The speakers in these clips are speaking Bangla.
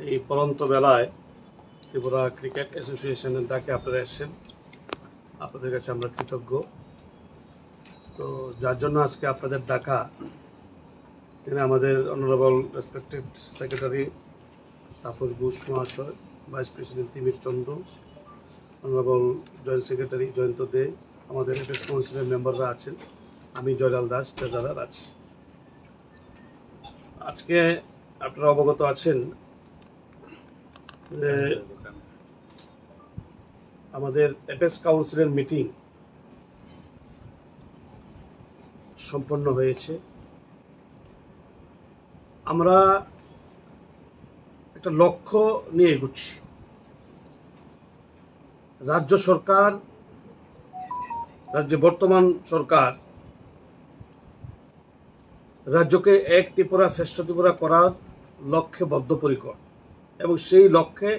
এই পরন্ত বেলায় ত্রিপুরা ক্রিকেট অ্যাসোসিয়েশনের ডাকে আপনারা এসেছেন, আপনাদের কাছে আমরা কৃতজ্ঞ। তো যার জন্য আজকে আপনাদের ডাকা, এখানে আমাদের honourable respected secretary Tapas Ghosh মহাশয়, ভাইস প্রেসিডেন্ট তিমির চন্দ্র, অনারেবল জয়েন্ট সেক্রেটারি জয়ন্ত দে, আমাদের এফএস কাউন্সিলের মেম্বাররা আছেন, আমি জয়লাল দাস ট্রেজারার আছি। আজকে আপনারা অবগত আছেন যে আমাদের এফএস কাউন্সিলের মিটিং সম্পন্ন হয়েছে। আমরা একটা লক্ষ্য নিয়ে এগোচ্ছি। রাজ্য সরকার, রাজ্যে বর্তমান সরকার রাজ্যকে এক ত্রিপুরা শ্রেষ্ঠ ত্রিপুরা করার লক্ষ্যে বদ্ধপরিকর এবং সেই লক্ষ্যে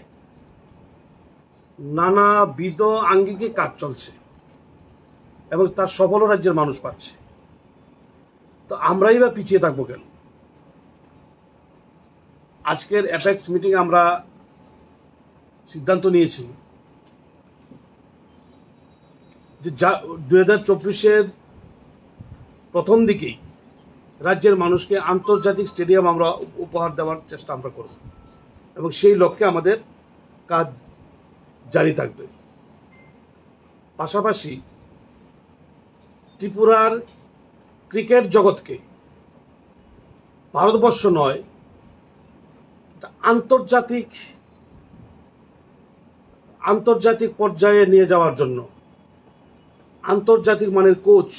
নানাবিধ আঙ্গিকে কাজ চলছে এবং তার সফল রাজ্যের মানুষ পাচ্ছে। তো আমরাই বা পিছিয়ে থাকবো কেন? আজকের অ্যাপেক্স মিটিং আমরা সিদ্ধান্ত নিয়েছি যে 2024-এর প্রথম দিকেই রাজ্যের মানুষকে আন্তর্জাতিক স্টেডিয়াম আমরা উপহার দেওয়ার চেষ্টা আমরা করব এবং সেই লক্ষ্যে আমাদের কাজ জারি থাকবে। পাশাপাশি ত্রিপুরার ক্রিকেট জগৎকে ভারতবর্ষ নয়, আন্তর্জাতিক পর্যায়ে নিয়ে যাওয়ার জন্য আন্তর্জাতিক মানের কোচ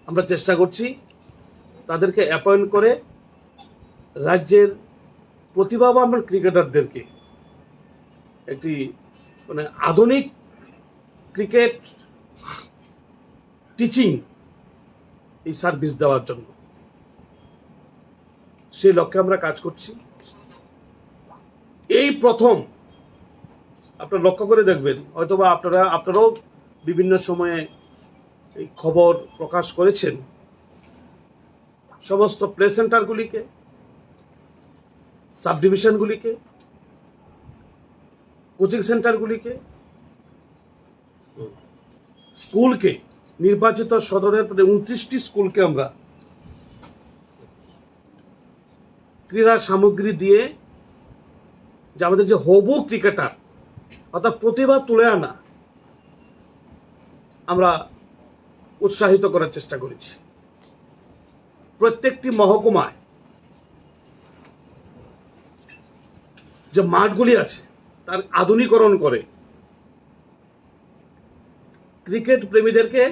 আমরা চেষ্টা করছি। তাদেরকে অ্যাপয়েন্ট করে রাজ্যের প্রতিভাবান ক্রিকেটারদেরকে একটি আধুনিক ক্রিকেট টিচিং এই সার্ভিস দেওয়ার জন্য সেই লক্ষ্যে আমরা কাজ করছি। এই প্রথম আপনারা লক্ষ্য করে দেখবেন, হয়তোবা আপনারাও বিভিন্ন সময়ে এই খবর প্রকাশ করেছেন, সমস্ত প্লে সেন্টারগুলিকে, সাব ডিভিশনগুলিকে, কোচিং সেন্টারগুলিকে, স্কুলকে, নির্বাচিত সদরের 29টি স্কুলকে আমরা ক্রীড়া সামগ্রী দিয়ে যে আমাদের যে হবু ক্রিকেটার অর্থাৎ প্রতিভা তুলে আনা আমরা উৎসাহিত করার চেষ্টা করেছি। প্রত্যেকটি মহকুমায় যে মাঠগুলি আছে তার আধুনিকরণ করে ক্রিকেট প্রেমীদেরকে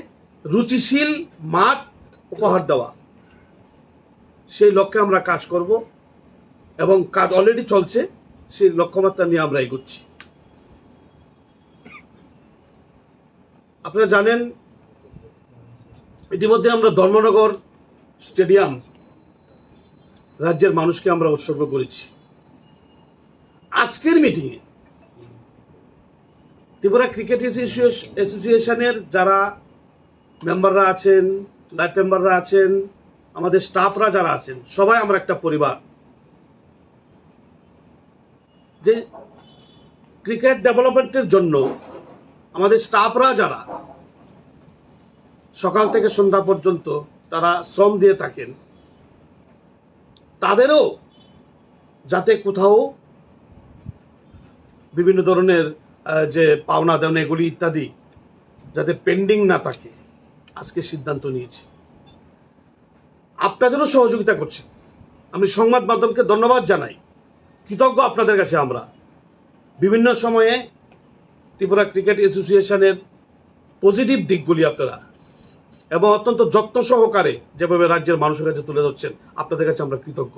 রুচিশীল মাঠ উপহার দেওয়া, সেই লক্ষ্যে আমরা কাজ করব এবং কাজ অলরেডি চলছে। সেই লক্ষ্যমাত্রা নিয়ে আমরা এগোচ্ছি। আপনারা জানেন ইতিমধ্যে আমরা ধর্মনগর স্টেডিয়াম রাজ্যের মানুষকে আমরা উৎসর্গ করেছি। আজকের মিটিংয়ে ত্রিপুরা ক্রিকেট অ্যাসোসিয়েশনের যারা মেম্বাররা আছেন, লাইফ মেম্বাররা আছেন, আমাদের স্টাফরা যারা আছেন, সবাই আমরা একটা পরিবার। যে ক্রিকেট ডেভেলপমেন্টের জন্য আমাদের স্টাফরা যারা সকাল থেকে সন্ধ্যা পর্যন্ত তারা শ্রম দিয়ে থাকেন, তাদেরও যাতে কোথাও বিভিন্ন ধরনের যে পাওনা দেওয়া এগুলি ইত্যাদি যাতে পেন্ডিং না থাকে, আজকে সিদ্ধান্ত নিয়েছি। আপনাদেরও সহযোগিতা করছে। আমি সংবাদ মাধ্যমকে ধন্যবাদ জানাই, কৃতজ্ঞ আপনাদের কাছে। আমরা বিভিন্ন সময়ে ত্রিপুরা ক্রিকেট অ্যাসোসিয়েশনের পজিটিভ দিকগুলি আপনারা এবং অত্যন্ত যত্ন সহকারে যেভাবে রাজ্যের মানুষের কাছে তুলে ধরছেন, আপনাদের কাছে আমরা কৃতজ্ঞ।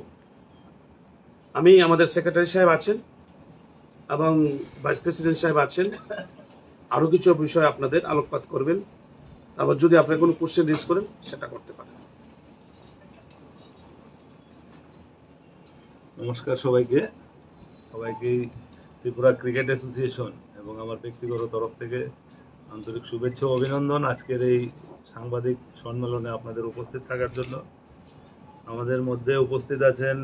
আমি আমাদের সেক্রেটারি সাহেব আছেন এবং ভাইস প্রেসিডেন্ট সাহেব আছেন, আরো কিছু বিষয় আপনাদের আলোকপাত করবেন। আবার যদি আপনার কোনো কোশ্চেন রেজ করেন সেটা করতে পারেন। নমস্কার সবাইকে। ত্রিপুরা ক্রিকেট অ্যাসোসিয়েশন এবং আমার ব্যক্তিগত তরফ থেকে আন্তরিক শুভেচ্ছা ও অভিনন্দন আজকের এই সাংবাদিক সম্মেলনে আপনাদের উপস্থিত থাকার জন্য। আমাদের মধ্যে উপস্থিত আছেন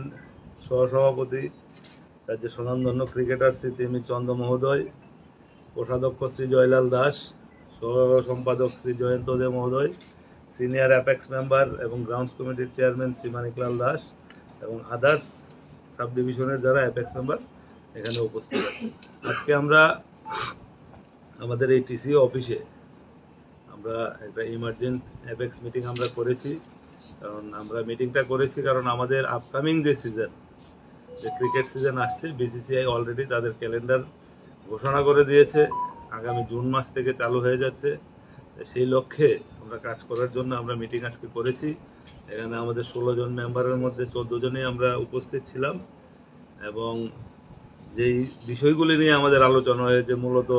সহসভাপতি রাজ্যের স্বনামধন্য ক্রিকেটার শ্রী তিমি চন্দ্র মহোদয়, কোষাধ্যক্ষ শ্রী জয়লাল দাস, সহ সম্পাদক শ্রী জয়ন্ত দে মহোদয়, সিনিয়র অ্যাপেক্স মেম্বার এবং গ্রাউন্ডস কমিটির চেয়ারম্যান শ্রী মানিকলাল দাস এবং আদার্স সাব ডিভিশনের যারা অ্যাপেক্স মেম্বার এখানে উপস্থিত আছে। আজকে আমরা আমাদের এই টিসি অফিসে আমরা একটা ইমার্জেন্ট অ্যাপেক্স মিটিং আমরা করেছি। কারণ আমরা মিটিংটা করেছি কারণ আমাদের আপকামিং যে সিজন, যে ক্রিকেট সিজন আসছে, বিসিসিআই অলরেডি তাদের ক্যালেন্ডার ঘোষণা করে দিয়েছে, আগামী জুন মাস থেকে চালু হয়ে যাচ্ছে। সেই লক্ষ্যে আমরা কাজ করার জন্য আমরা মিটিং আজকে করেছি। এখানে আমাদের 16 জন মেম্বারের মধ্যে 14 জনই আমরা উপস্থিত ছিলাম এবং যেই বিষয়গুলি নিয়ে আমাদের আলোচনা হয়েছে, মূলত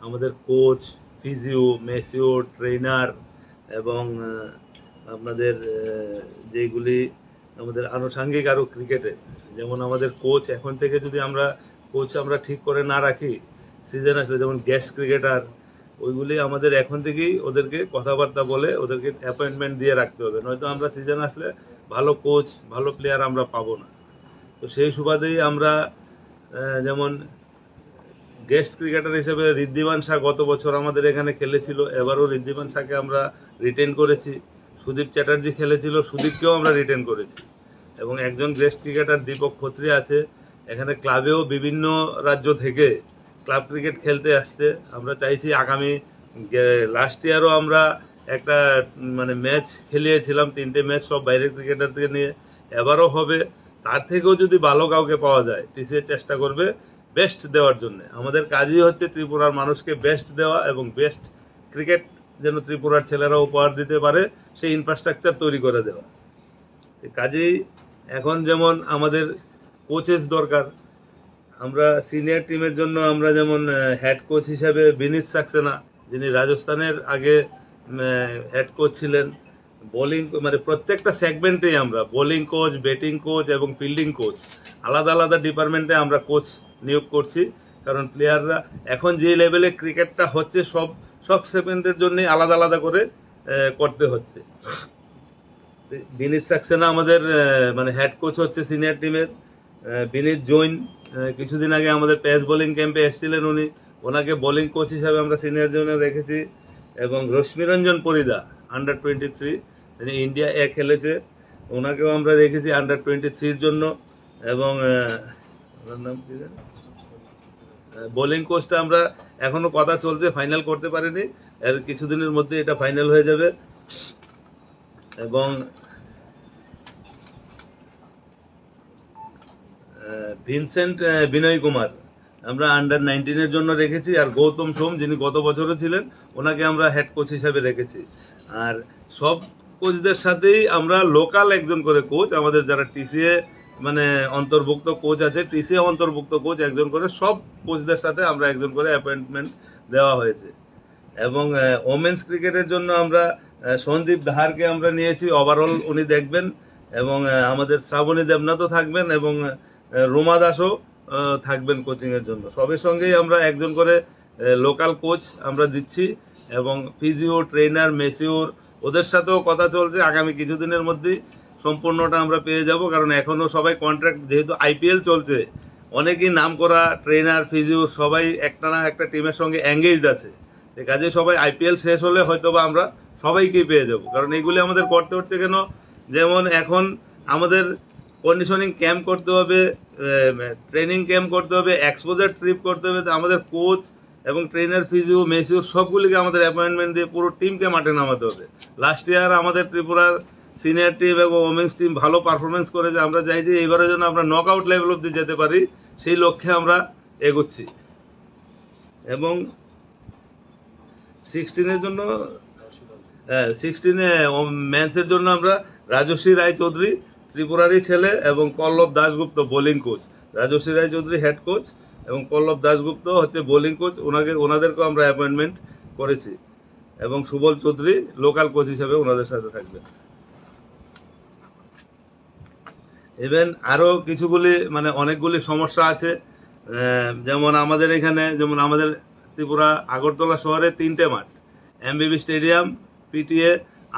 আমাদের কোচ, ফিজিও, মেসিও, ট্রেনার এবং আপনাদের যেইগুলি আমাদের আনুষঙ্গিক আরও ক্রিকেটে, যেমন আমাদের কোচ এখন থেকে যদি আমরা কোচ আমরা ঠিক করে না রাখি, সিজন আসলে যেমন গেস্ট ক্রিকেটার ওইগুলি আমাদের এখন থেকেই ওদেরকে কথাবার্তা বলে ওদেরকে অ্যাপয়েন্টমেন্ট দিয়ে রাখতে হবে, নয়তো আমরা সিজন আসলে ভালো কোচ, ভালো প্লেয়ার আমরা পাবো না। তো সেই সুবাদেই আমরা যেমন গেস্ট ক্রিকেটার হিসেবে ঋদ্ধিমান শাহ গত বছর আমাদের এখানে খেলেছিল, এবারও ঋদ্ধিমান শাহকে আমরা রিটেন করেছি। সুদীপ চ্যাটার্জি খেলেছিল, সুদীপকেও আমরা রিটেন করেছি। এবং একজন গেস্ট ক্রিকেটার দীপক খত্রি আছে, এখানে ক্লাবেও বিভিন্ন রাজ্য থেকে ক্লাব ক্রিকেট খেলতে আসছে। আমরা চাইছি আগামী, লাস্ট ইয়ারও আমরা একটা মানে ম্যাচ খেলিয়েছিলাম, 3টে ম্যাচ সব বাইরের ক্রিকেটারকে নিয়ে, এবারও হবে। তার থেকেও যদি ভালো কাউকে পাওয়া যায়, টিসিএ চেষ্টা করবে বেস্ট দেওয়ার জন্য। আমাদের কাজই হচ্ছে ত্রিপুরার মানুষকে বেস্ট দেওয়া এবং বেস্ট ক্রিকেট যেন ত্রিপুরার ছেলেরা উপহার দিতে পারে সেই ইনফ্রাস্ট্রাকচার তৈরি করে দেওয়া। কাজেই এখন যেমন আমাদের কোচেস দরকার, আমরা সিনিয়র টিমের জন্য আমরা যেমন হেড কোচ হিসাবে বিনীত সাক্সেনা, যিনি রাজস্থানের আগে হেড কোচ ছিলেন, বোলিং মানে প্রত্যেকটা সেগমেন্টেই আমরা বোলিং কোচ, ব্যাটিং কোচ এবং ফিল্ডিং কোচ আলাদা আলাদা ডিপার্টমেন্টে আমরা কোচ নিয়োগ করছি। কারণ প্লেয়াররা এখন যে লেভেলে ক্রিকেটটা হচ্ছে সব সেগমেন্টের জন্যই আলাদা আলাদা করে করতে হচ্ছে। বিনীত সাক্সেনা আমাদের মানে হেড কোচ হচ্ছে সিনিয়র টিমের। বিনীত জৈন কিছুদিন আগে আমাদের পেস বোলিং ক্যাম্পে এসেছিলেন, ওনাকে বোলিং কোচ হিসাবে আমরা সিনিয়র জোনে রেখেছি। এবং রশ্মিরঞ্জন পরিদা আন্ডার 23, যিনি ইন্ডিয়া এ খেলেছে, ওনাকেও আমরা রেখেছি আন্ডার 23-র জন্য। এবং ওনার নাম কি জানি, বোলিং কোচটা আমরা এখনো কথা চলছে, ফাইনাল করতে পারিনি, এর কিছুদিনের মধ্যে এটা ফাইনাল হয়ে যাবে। এবং ভিনসেন্ট বিনয় কুমার আমরা আন্ডার 19-এর জন্য রেখেছি। আর গৌতম সোম, যিনি গত বছরও ছিলেন, ওনাকে আমরা হেড কোচ হিসাবে রেখেছি। আর সব কোচদের সাথেই আমরা লোকাল একজন করে কোচ, আমাদের যারা টিসিএ মানে অন্তর্ভুক্ত কোচ আছে, টিসিএ অন্তর্ভুক্ত কোচ একজন করে, সব কোচদের সাথে আমরা একজন করে অ্যাপয়েন্টমেন্ট দেওয়া হয়েছে। এবং ওমেন্স ক্রিকেটের জন্য আমরা সন্দীপ দাহারকে আমরা নিয়েছি, ওভারঅল উনি দেখবেন। এবং আমাদের শ্রাবণী দেবনাথও থাকবেন এবং রোমা দাসও থাকবেন কোচিং এর জন্য। সবের সঙ্গেই আমরা একজন করে লোকাল কোচ আমরা দিচ্ছি। এবং ফিজিও, ট্রেনার, মেসিওর ওদের সাথেও কথা চলছে, আগামী কিছুদিনের মধ্যেই সম্পূর্ণটা আমরা পেয়ে যাব। কারণ এখনো সবাই কন্ট্রাক্ট, যেহেতু আইপিএল চলছে, অনেকেই নাম করা ট্রেনার, ফিজিও সবাই একটা না একটা টিমের সঙ্গে এঙ্গেজড আছে। কাজে সবাই আইপিএল শেষ হলে হয়তো বা আমরা সবাইকেই পেয়ে যাব। কারণ এইগুলি আমাদের করতে হচ্ছে কেন, যেমন এখন আমাদের কন্ডিশনিং ক্যাম্প করতে হবে, ট্রেনিং ক্যাম্প করতে হবে, এক্সপোজার ট্রিপ করতে হবে। আমাদের কোচ এবং ট্রেনার, ফিজিও, মেসিও সবগুলিকে আমাদের অ্যাপয়েন্টমেন্ট দিয়ে পুরো টিমকে মাঠে নামাতে হবে। লাস্ট ইয়ার আমাদের ত্রিপুরার সিনিয়র টিম এবং ওমেন্স টিম ভালো পারফরমেন্স করেছে, আমরা চাইছি এইবারের জন্য আমরা নক আউট লেভেল অব্দি যেতে পারি, সেই লক্ষ্যে আমরা এগোচ্ছি। এবং 16-এর জন্য 16-এ মেন্সের জন্য আমরা রাজশ্রী রায়চৌধুরী, ত্রিপুরারই ছেলে, এবং Pallab Dasgupta bowling coach. Rajashree Roychowdhury head coach এবং পল্লব দাশগুপ্ত হচ্ছে বোলিং কোচ, ওনাদেরকেও আমরা অ্যাপয়েন্টমেন্ট করেছি। এবং সুবল চৌধুরী লোকাল কোচ হিসেবে ওনাদের সাথে থাকবে। ইভেন আরো কিছুগুলি মানে অনেকগুলি সমস্যা আছে, যেমন আমাদের এখানে, যেমন আমাদের ত্রিপুরা আগরতলা শহরে 3টে মাঠ, এমবিবি স্টেডিয়াম, পিটিএ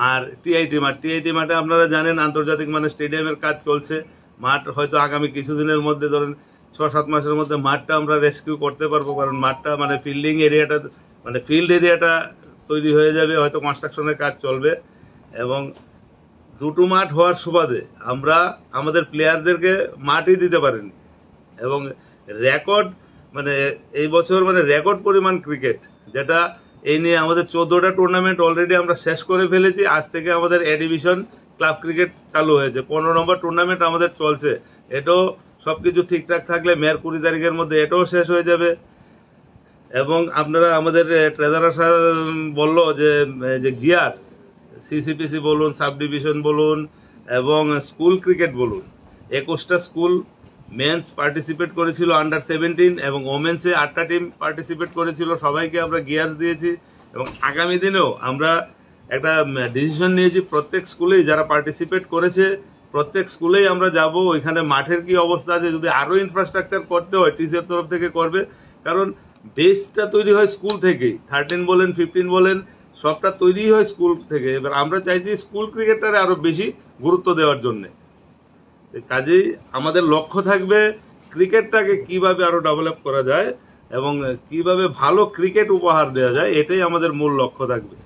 আর টিআইটি মাঠ। টিআইটি মাঠে আপনারা জানেন আন্তর্জাতিক মানের স্টেডিয়ামের কাজ চলছে, মাঠ হয়তো আগামী কিছুদিনের মধ্যে ধরেন 6-7 মাসের মধ্যে মাঠটা আমরা রেস্কিউ করতে পারবো, কারণ মাঠটা মানে ফিল্ডিং এরিয়াটা মানে ফিল্ড এরিয়াটা তৈরি হয়ে যাবে, হয়তো কনস্ট্রাকশনের কাজ চলবে। এবং দুটো মাঠ হওয়ার সুবাদে আমরা আমাদের প্লেয়ারদেরকে মাঠই দিতে পারিনি, এবং রেকর্ড মানে এই বছর মানে রেকর্ড পরিমাণ ক্রিকেট, যেটা এই নিয়ে আমাদের 14টা টুর্নামেন্ট অলরেডি আমরা শেষ করে ফেলেছি। আজ থেকে আমাদের এ ডিভিশন ক্লাব ক্রিকেট চালু হয়েছে, 15 নম্বর টুর্নামেন্ট আমাদের চলছে। এটাও সবকিছু ঠিকঠাক থাকলে মের 20 তারিখের মধ্যে এটাও শেষ হয়ে যাবে। এবং আপনারা আমাদের ট্রেজারার স্যার বললো যে যে গিয়ার্স সিসিপিসি বলুন, সাব ডিভিশন বলুন এবং স্কুল ক্রিকেট বলুন, 21টা স্কুল মেন্স পার্টিসিপেট করেছিল আন্ডার 17 এবং ওমেন্সে 8টা টিম পার্টিসিপেট করেছিল। সবাইকে আমরা গিয়ার্স দিয়েছি এবং আগামী দিনেও আমরা একটা ডিসিশন নিয়েছি, প্রত্যেক স্কুলেই যারা পার্টিসিপেট করেছে প্রত্যেক স্কুলেই আমরা যাব, ওইখানে মাঠের কি অবস্থা আছে, যদি আরো ইনফ্রাস্ট্রাকচার করতে হয় টিসির তরফ থেকে করবে, কারণ বেসটা তৈরি হয় স্কুল থেকেই। 13 বলেন 15 বলেন সবটা তৈরি হয় স্কুল থেকে। এবার আমরা চাইছি স্কুল ক্রিকেটটারে আরো বেশি গুরুত্ব দেওয়ার জন্য। কাজেই আমাদের লক্ষ্য থাকবে ক্রিকেটটাকে কিভাবে আরো ডেভেলপ করা যায় এবং কিভাবে ভালো ক্রিকেট উপহার দেওয়া যায়, এটাই আমাদের মূল লক্ষ্য থাকবে।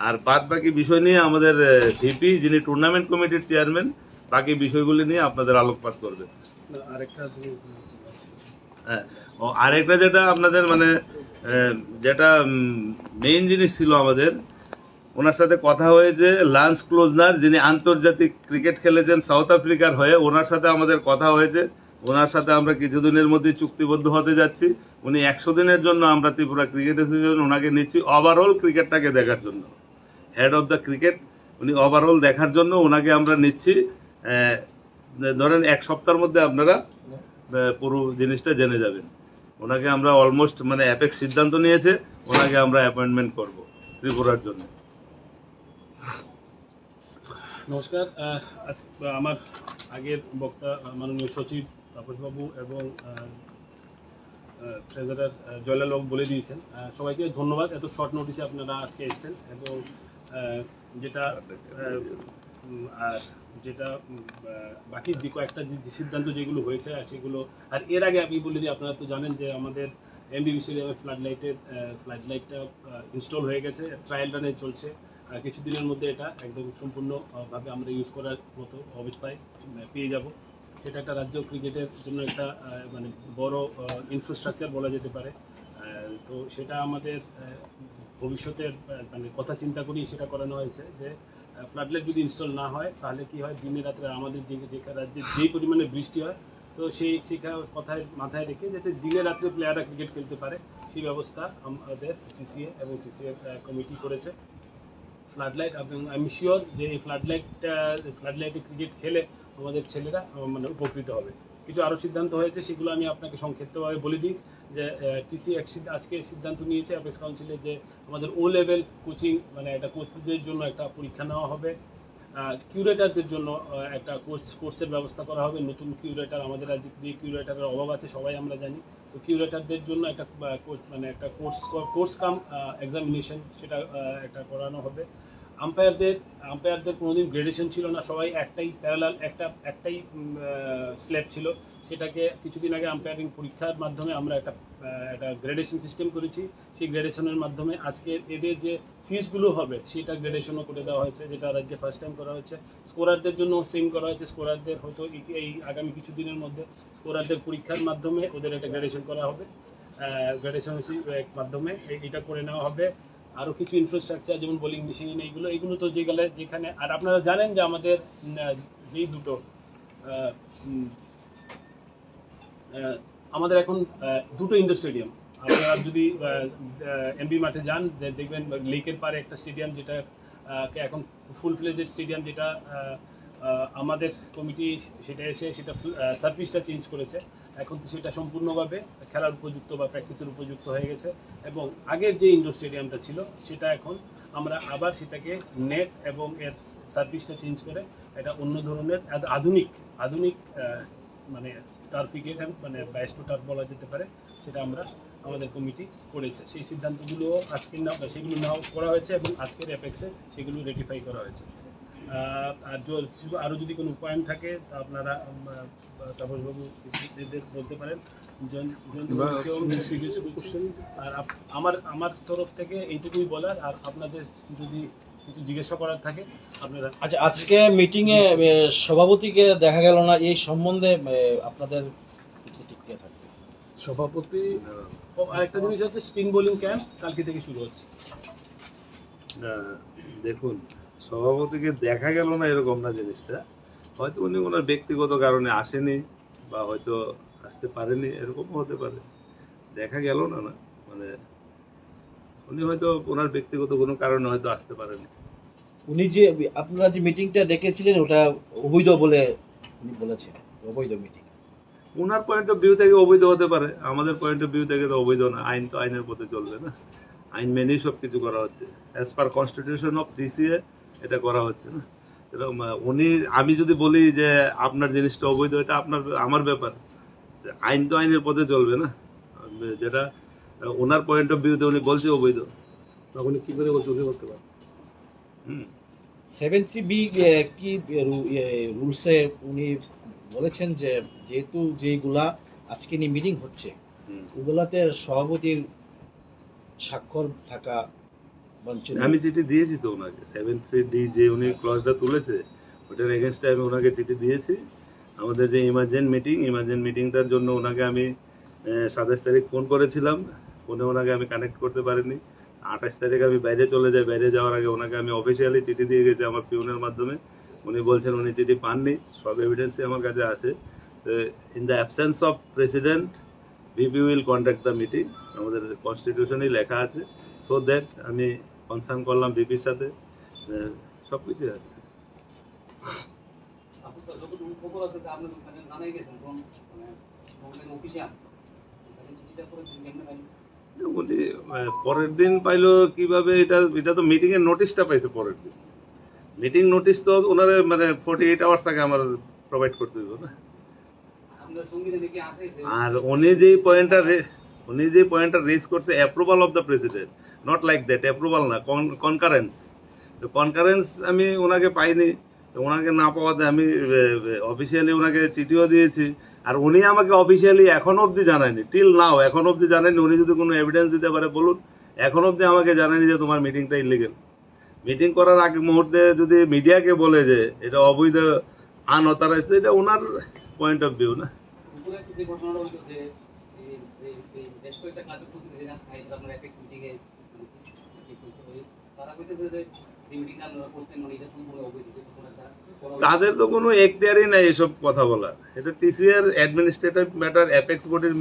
আর বাদ বাকি বিষয় নিয়ে আমাদের ভিপি, যিনি টুর্নামেন্ট কমিটির চেয়ারম্যান, বাকি বিষয়গুলি নিয়ে আপনাদের আলোকপাত করবে। হ্যাঁ, ও আরেকটা যেটা আপনাদের মানে যেটা মেইন জিনিস ছিল আমাদের, ওনার সাথে কথা হয়েছে লান্স ক্লোজনার, যিনি আন্তর্জাতিক ক্রিকেট খেলেছেন সাউথ আফ্রিকার হয়ে, ওনার সাথে আমাদের কথা হয়েছে। ওনার সাথে আমরা কিছুদিনের মধ্যে চুক্তিবদ্ধ হতে যাচ্ছি। উনি 100 দিনের জন্য আমরা ত্রিপুরা ক্রিকেট অ্যাসোসিয়েশন ওনাকে নিচ্ছি ওভারঅল ক্রিকেটটাকে দেখার জন্য, হেড অফ দ্য ক্রিকেট উনি ওভারঅল দেখার জন্য ওনাকে আমরা নিচ্ছি। ধরেন 1 সপ্তাহের মধ্যে আপনারা পুরো জিনিসটা জেনে যাবেন। ওনাকে আমরা অলমোস্ট মানে অ্যাপেক্স সিদ্ধান্ত নিয়েছে, ওনাকে আমরা অ্যাপয়েন্টমেন্ট করব ত্রিপুরার জন্য। নমস্কার। আমার আগের বক্তা মাননীয় সচিব তাপসবাবু এবং ট্রেজারার জয়লাল বাবু বলে দিয়েছেন। সবাইকে ধন্যবাদ, এত শর্ট নোটিসে আপনারা আজকে এসেছেন। এবং যেটা আর যেটা বাকি যে কয়েকটা যে সিদ্ধান্ত যেগুলো হয়েছে সেগুলো, আর এর আগে আমি বলে দিই, আপনারা তো জানেন যে আমাদের এমবি বিশ্ববিদ্যালয়ে ফ্লাড লাইটটা ইনস্টল হয়ে গেছে, ট্রায়াল রানে চলছে। কিছুদিনের মধ্যে এটা একদম সম্পূর্ণভাবে আমরা ইউজ করার মতো অবস্থায় পেয়ে যাব। সেটা একটা রাজ্য ক্রিকেটের জন্য একটা মানে বড় ইনফ্রাস্ট্রাকচার বলা যেতে পারে। তো সেটা আমাদের ভবিষ্যতের মানে কথা চিন্তা করি সেটা করানো হয়েছে যে ফ্লাডলাইট যদি ইনস্টল না হয় তাহলে কি হয়, দিনে রাত্রে আমাদের যে রাজ্যে যেই পরিমাণে বৃষ্টি হয়, তো সেই কথায় মাথায় রেখে যাতে দিনে রাত্রে প্লেয়াররা ক্রিকেট খেলতে পারে সেই ব্যবস্থা আমাদের টিসিএ এবং টিসিএ কমিটি করেছে। ফ্লাডলাইট, এবং আমি শিওর যে এই ফ্লাডলাইটে ক্রিকেট খেলে আমাদের ছেলেরা মানে উপকৃত হবে। কিছু আরও সিদ্ধান্ত হয়েছে, সেগুলো আমি আপনাকে সংক্ষিপ্তভাবে বলে দিই। যে টিসি আজকে সিদ্ধান্ত নিয়েছে অ্যাপেক্স কাউন্সিলে যে আমাদের ও লেভেল কোচিং মানে একটা কোচদের জন্য একটা পরীক্ষা নেওয়া হবে। কিউরেটারদের জন্য একটা কোর্সের ব্যবস্থা করা হবে। নতুন কিউরেটার আমাদের রাজ্যে যে কিউরেটারের অভাব আছে সবাই আমরা জানি। তো কিউরেটারদের জন্য একটা মানে একটা কোর্স কাম এক্সামিনেশন সেটা একটা করানো হবে। আম্পায়ারদের কোনোদিন গ্রেডেশন ছিল না, সবাই একটাই প্যারালাল একটাই স্ল্যাব ছিল। সেটাকে কিছুদিন আগে আম্পায়ারিং পরীক্ষার মাধ্যমে আমরা একটা গ্রেডেশন সিস্টেম করেছি। সেই গ্রেডেশনের মাধ্যমে আজকে এদের যে ফিসগুলো হবে সেটা গ্রেডেশনও করে দেওয়া হয়েছে, যেটা রাজ্যে ফার্স্ট টাইম করা হয়েছে। স্কোরারদের জন্য সেম করা হয়েছে। স্কোরারদের হয়তো এই আগামী কিছুদিনের মধ্যে স্কোরারদের পরীক্ষার মাধ্যমে ওদের একটা গ্রেডেশন করা হবে। গ্রেডেশন মাধ্যমে এটা করে নেওয়া হবে। আরও কিছু ইনফ্রাস্ট্রাকচার যেমন বোলিং মেশিন এইগুলো তো যেখানে, আর আপনারা জানেন যে আমাদের যেই দুটো আমাদের এখন দুটো ইনডোর স্টেডিয়াম। আপনারা যদি এমবি মাঠে যান দেখবেন লেকের পারে একটা স্টেডিয়াম, যেটা এখন ফুল ফ্লেজেড স্টেডিয়াম, যেটা আমাদের কমিটি সেটা সার্ভিসটা চেঞ্জ করেছে। এখন তো সেটা সম্পূর্ণভাবে খেলার উপযুক্ত বা প্র্যাকটিসের উপযুক্ত হয়ে গেছে। এবং আগের যে ইনডোর স্টেডিয়ামটা ছিল সেটা এখন আমরা আবার সেটাকে নেট এবং এর সার্ভিসটা চেঞ্জ করে এটা অন্য ধরনের আধুনিক মানে টার্ফ ক্রিকেট মানে ব্যাস্টো টার্ফ বলা যেতে পারে, সেটা আমরা আমাদের কমিটি করেছে। সেই সিদ্ধান্তগুলো আজকে সেগুলো নেওয়া করা হয়েছে এবং আজকের অ্যাপেক্সে সেগুলো রেটিফাই করা হয়েছে। আর আরও যদি কোনো পয়েন্ট থাকে তা আপনারা তাপসবাবু বলতে পারেন। আর আমার তরফ থেকে এইটুকুই বলার, আর আপনাদের যদি কিছু জিজ্ঞাসা করার থাকে আপনারা। আচ্ছা, আজকে মিটিং এ সভাপতিকে দেখা গেল না, এই সম্বন্ধে আপনাদের কি প্রতিক্রিয়া থাকবে? সভাপতি আরেকটা জিনিস হচ্ছে স্পিন বোলিং ক্যাম্প কালকে থেকে শুরু হচ্ছে। দেখুন, সভাপতিকে দেখা গেল না এরকম না জিনিসটা, হয়তো উনি ওনার ব্যক্তিগত কারণে আসেনি বা হয়তো আসতে পারেনি, এরকম হতে পারে। দেখা গেল না না মানে উনি হয়তো ওনার ব্যক্তিগত কোনো কারণে হয়তো আসতে পারেনি। উনি যে আপনারা যে মিটিংটা ডেকেছিলেন ওটা অবৈধ বলে উনি বলেছেন, অবৈধ meeting. Owner point of view থেকে অবৈধ হতে পারে, আমাদের পয়েন্ট অফ ভিউ থেকে তো অবৈধ না। আইন তো আইনের পথে চলবে না, আইন মেনেই সব কিছু করা হচ্ছে, as per constitution of TCA এটা করা হচ্ছে না। এরকম উনি, আমি যদি বলি যে আপনার জিনিসটা অবৈধ, এটা আমার ব্যাপার, আইন তো আইনের পথে চলবে না। যেটা ওনার পয়েন্ট অফ ভিউতে উনি বলছে অবৈধ, তখন কি করে বলতে বলতে পারেন। 70B কি রুলসে উনি বলেছেন যে যেহেতু যেগুলা আজকে নিয়ে মিটিং হচ্ছে ওগুলাতে সভাপতির স্বাক্ষর থাকা বাঞ্ছনীয়। আমি চিঠি দিয়েছি তো ওনাকে, 73D যে উনি ক্লজটা তুলেছে ওটার এগেনস্টে আমি ওনাকে চিঠি দিয়েছি। আমাদের যে ইমার্জেন্ট মিটিংটার জন্য ওনাকে আমি 27 তারিখ ফোন করেছিলাম, ফোনে ওনাকে আমি কানেক্ট করতে পারিনি। 28 তারিখ আমি বাইরে চলে যাই, বাইরে যাওয়ার আগে ওনাকে আমি অফিসিয়ালি চিঠি দিয়ে গেছি আমার পিউনের মাধ্যমে। উনি বলছেন উনি চিঠি পাননি, সব এভিডেন্সই আমার কাছে আছে। In the absence of president VP will conduct the meeting, আমাদের কনস্টিটিউশনেই লেখা আছে। সো দ্যাট আমি কনসার্ন করলাম ভিপির সাথে, সবকিছু আছে। উনি পরের দিন পাইলো কিভাবে? এটা তো মিটিং এর নোটিশটা পাইছে পরের দিন। মিটিং নোটিশ তো ওনারে 48 আওয়ার্স আগে আমার প্রোভাইড করতে দিব না। আর উনি যে পয়েন্টটা রেজ করছে approval of the president, not like that, approval না, কনকারেন্স। কনকারেন্স আমি ওনাকে পাইনি, ওনাকে না পাওয়াতে আমি অফিসিয়ালি ওনাকে চিঠিও দিয়েছি। আর উনি আমাকে অফিসিয়ালি এখন অবধি জানায়নি, টিল নাও এখন অবধি জানায়নি। উনি যদি কোনো এভিডেন্স দিতে পারে বলুন, এখন অবধি আমাকে জানায়নি যে তোমার মিটিংটা ইলিগেল। মিটিং করার আগে মুহূর্তে যদি মিডিয়াকে বলে যে এটা অবৈধ, আনঅথরাইজড, এটা ওনার পয়েন্ট অফ ভিউ না। তাদের তো কোনো এখতিয়ারই নাই এসব কথা বলার, এটা টিসিএর অ্যাডমিনিস্ট্রেটিভ ম্যাটার, অ্যাপেক্স বডির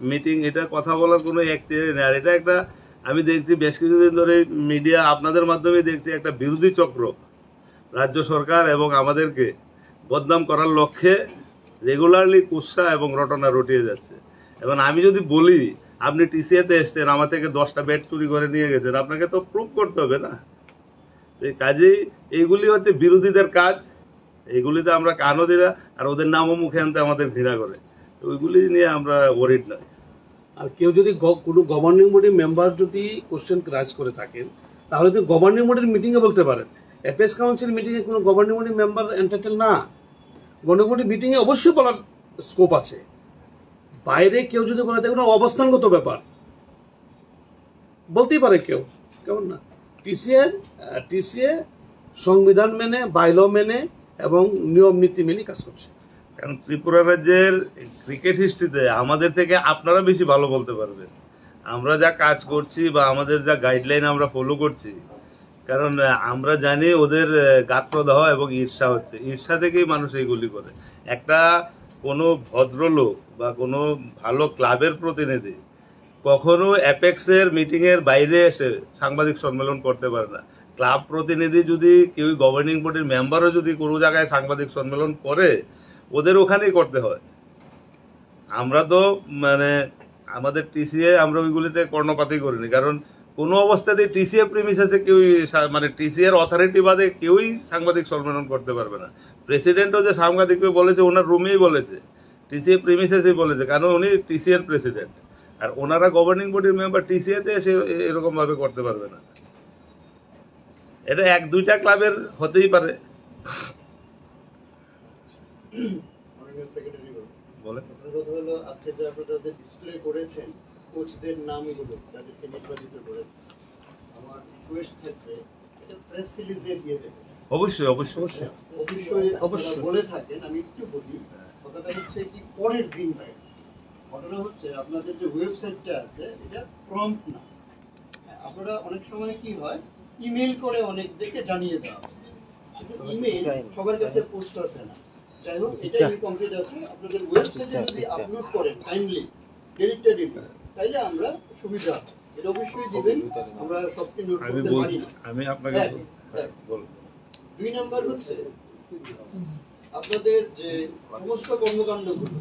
মিটিং, এটা কথা বলার কোনো এখতিয়ারই নেই। আর এটা একটা, আমি দেখছি বেশ কিছুদিন ধরে মিডিয়া আপনাদের মাধ্যমে দেখছি একটা বিরোধী চক্র রাজ্য সরকার এবং আমাদেরকে বদনাম করার লক্ষ্যে রেগুলারলি কুৎসা এবং রটনা রটিয়ে যাচ্ছে। এবং আমি যদি বলি আপনি টিসিএতে এসছেন, আমার থেকে 10টা ব্যাট চুরি করে নিয়ে গেছেন, আপনাকে তো প্রুভ করতে হবে না। এই কাজেই এইগুলি হচ্ছে বিরোধীদের কাজ, এইগুলিতে আমরা কানও দিই না, আর ওদের নামও মুখে আনতে আমাদের ঘৃণা করে, ওইগুলি নিয়ে আমরা ওরিড নয়। আর কেউ যদি কোনো গভর্নিং বডির মেম্বার যদি কোশ্চেন রাইজ করে থাকেন, তাহলে তো গভর্নিং বডির মিটিংয়ে বলতে পারেন। অ্যাপেক্স কাউন্সিল মিটিংয়ে কোনো গভর্নিং বডির মেম্বার এন্টারটেল না। গভর্নিং বডির মিটিংয়ে অবশ্যই বলার স্কোপ আছে। বাইরে কেউ যদি বলে দেখুন অবস্থানগত ব্যাপার, বলতেই পারে কেউ, কেমন না। টিসিএ সংবিধান মেনে, বাইল মেনে এবং নিয়ম নীতি মেনে কাজ করছে। কারণ ত্রিপুরা রাজ্যের ক্রিকেট হিস্ট্রিতে আমাদের থেকে আপনারা বেশি ভালো বলতে পারবেন, আমরা যা কাজ করছি বা আমাদের যা গাইডলাইন আমরা ফলো করছি। কারণ আমরা জানি ওদের গাত্রদাহ এবং ঈর্ষা হচ্ছে, ঈর্ষা থেকেই মানুষ এইগুলি করে। একটা কোনো ভদ্রলোক বা কোনো ভালো ক্লাবের প্রতিনিধি কখনো অ্যাপেক্সের মিটিংয়ের বাইরে এসে সাংবাদিক সম্মেলন করতে পারে না। ক্লাব প্রতিনিধি যদি কেউ, গভর্নিং বডির মেম্বারও যদি কোনো জায়গায় সাংবাদিক সম্মেলন করে, ওদের ওখানেই করতে হয়। আমরা তো আমাদের টিসিএ আমরা ওইগুলিতে কর্ণপাতই করিনি, কারণ কোনো অবস্থাতেই টিসিএ প্রিমিসেসে কেউ, টিসিএর অথরিটি বাদে কেউই সাংবাদিক সম্মেলন করতে পারবে না। প্রেসিডেন্টও যে সাংবাদিককে বলেছে ওনার রুমেই বলেছে, টিসিএ প্রিমিসেসই বলেছে, কারণ উনি টিসিএর প্রেসিডেন্ট। আর ওনারা গভর্নিং বডির মেম্বার, টিসিএতে এসে এরকম ভাবে করতে পারবে না। এটা 1-2টা ক্লাবের হতেই পারে। বলেন। প্রথম কথা হলো আজকে যে আপনারা যে ডিসপ্লে করেছেন কোচদের নামগুলো যাদেরকে নির্বাচিত করেছেন, আমার রিকোয়েস্ট থাকবে এটা প্রেস রিলিজে দিয়ে দেবেন। অবশ্যই অবশ্যই অবশ্যই অবশ্যই বলে থাকেন, আমি একটু বলি। কথাটা হচ্ছে কি পরের দিন হয়, ঘটনা হচ্ছে আপনাদের যে ওয়েবসাইটটা আছে এটা প্রম্পট না। আপনারা অনেক সময় কি হয় ইমেল করে অনেকদেরকে জানিয়ে দেওয়া হচ্ছে, কিন্তু ইমেল সবার কাছে পোস্ট আসে না। যাই হোক, এটা ইনকমপ্লিট আছে। আপনাদের ওয়েবসাইটে যদি আপলোড করেন কাইন্ডলি ডেলিটেড তাইলে আমরা সুবিধা হবে। এটা অবশ্যই দিবেন, আমরা সবকে নোট আমি করতে পারি বলছি, না। আমি আপনাকে বলবো। 2 নাম্বার হচ্ছে আপনাদের যে সমস্ত কর্মকাণ্ডগুলো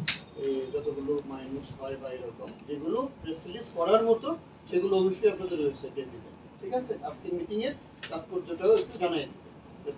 যতগুলো মাইনাস হয় বা এরকম যেগুলো প্রেস রিলিজ করার মতো সেগুলো অবশ্যই আপনাদের ওয়েবসাইটে দিবেন। ঠিক আছে, আজকের মিটিং এর তাৎপর্যটাও একটু জানাই দিবেন।